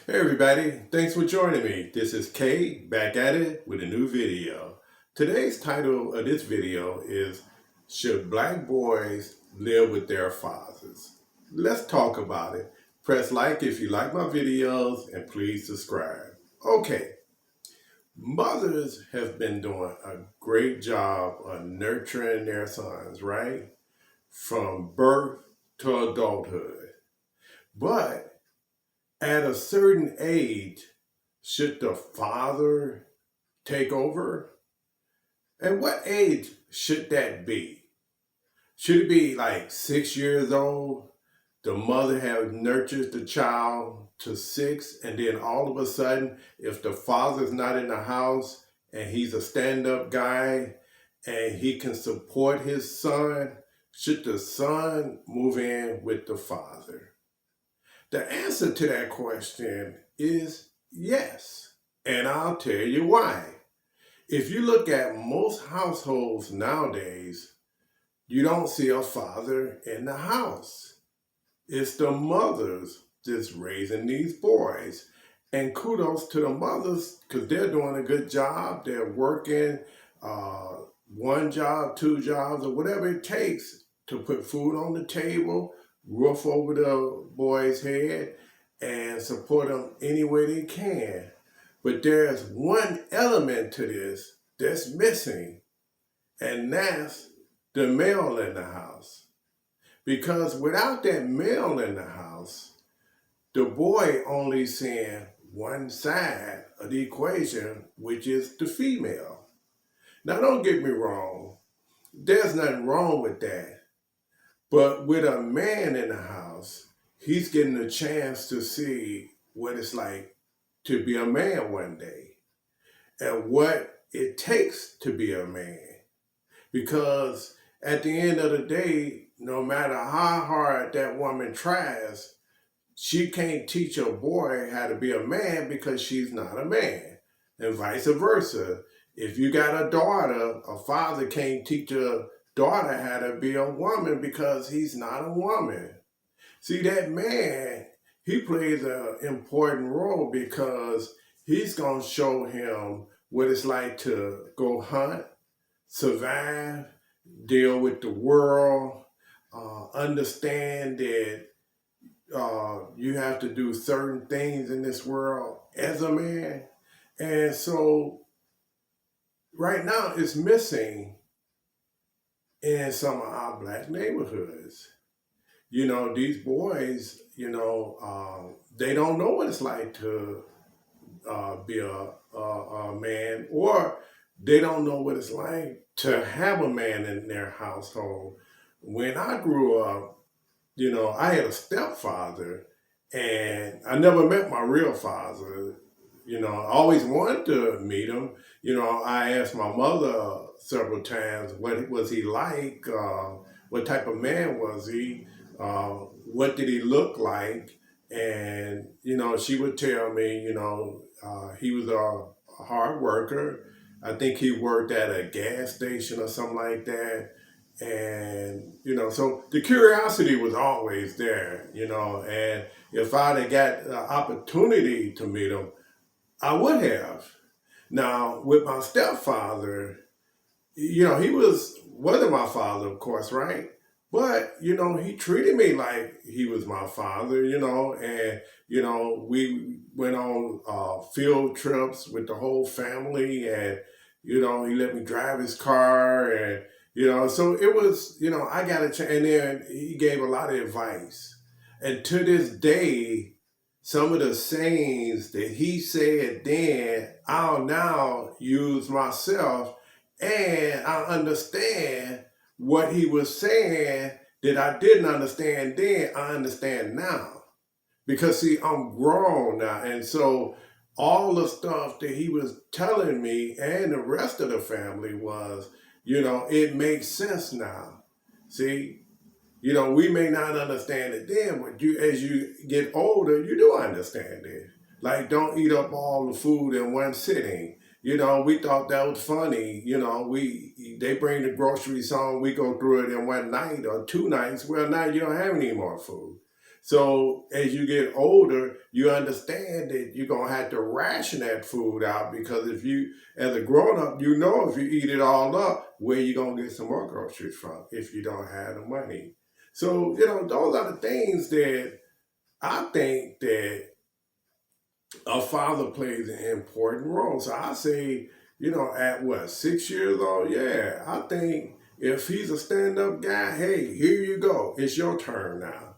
Hey everybody, thanks for joining me. This is Kay back at it with a new video. Today's title of this video is Should Black Boys Live with Their Fathers? Let's talk about it. Press like if you like my videos and please subscribe. Okay, mothers have been doing a great job of nurturing their sons, right? From birth to adulthood. But at a certain age, should the father take over? At what age should that be? Should it be like 6 years old? The mother have nurtured the child to six, and then all of a sudden, if the father's not in the house and he's a stand-up guy and he can support his son, should the son move in with the father? The answer to that question is yes. And I'll tell you why. If you look at most households nowadays, you don't see a father in the house. It's the mothers that's raising these boys. And kudos to the mothers because they're doing a good job. They're working one job, two jobs, or whatever it takes to put food on the table, roof over the boy's head, and support them any way they can. But there's one element to this that's missing, and that's the male in the house. Because without that male in the house, the boy only seeing one side of the equation, which is the female. Now, don't get me wrong, there's nothing wrong with that. But with a man in the house, he's getting a chance to see what it's like to be a man one day and what it takes to be a man. Because at the end of the day, no matter how hard that woman tries, she can't teach a boy how to be a man because she's not a man, and vice versa. If you got a daughter, a father can't teach a daughter how to be a woman because he's not a woman. See, that man, he plays an important role because he's going to show him what it's like to go hunt, survive, deal with the world, understand that you have to do certain things in this world as a man. And so right now it's missing in some of our black neighborhoods. You know, these boys, they don't know what it's like to be a man, or they don't know what it's like to have a man in their household. When I grew up, I had a stepfather, and I never met my real father. I always wanted to meet him. I asked my mother several times, what was he like? What type of man was he? What did he look like? And, she would tell me, he was a hard worker. I think he worked at a gas station or something like that. And, so the curiosity was always there, and if I'd have got the opportunity to meet him, I would have. Now, with my stepfather, he wasn't my father, of course, right? But, he treated me like he was my father, and, we went on field trips with the whole family, and, he let me drive his car, and, so it was, I got a chance, and then he gave a lot of advice. And to this day, some of the sayings that he said then, I'll now use myself, and I understand what he was saying that I didn't understand then, I understand now. Because see, I'm grown now. And so all the stuff that he was telling me and the rest of the family was, it makes sense now. See, we may not understand it then, but as you get older, you do understand it. Like, don't eat up all the food in one sitting. We thought that was funny. They bring the groceries home, we go through it in one night or two nights. Well, now you don't have any more food. So as you get older, you understand that you're gonna have to ration that food out, because if you, as a grown up, you know if you eat it all up, where you gonna get some more groceries from if you don't have the money. So those are the things that I think that a father plays an important role. So I say, at what, 6 years old? Yeah, I think if he's a stand up guy, hey, here you go. It's your turn now.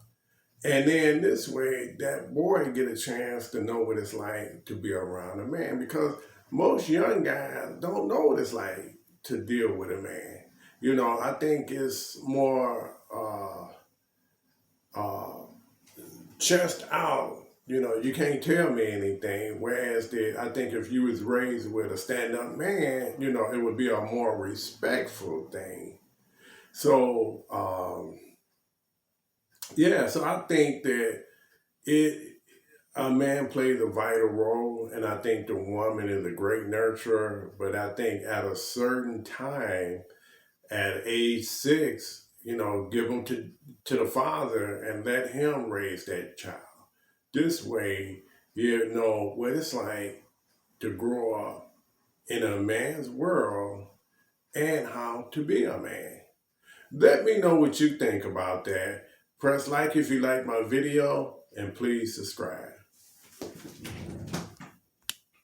And then this way, that boy get a chance to know what it's like to be around a man, because most young guys don't know what it's like to deal with a man. I think it's more uh, chest out. You can't tell me anything. Whereas I think if you was raised with a stand-up man, it would be a more respectful thing. So, yeah, so I think that it a man plays a vital role, and I think the woman is a great nurturer. But I think at a certain time, at age 6, give them to the father and let him raise that child. This way, you know what it's like to grow up in a man's world and how to be a man. Let me know what you think about that. Press like if you like my video, and please subscribe.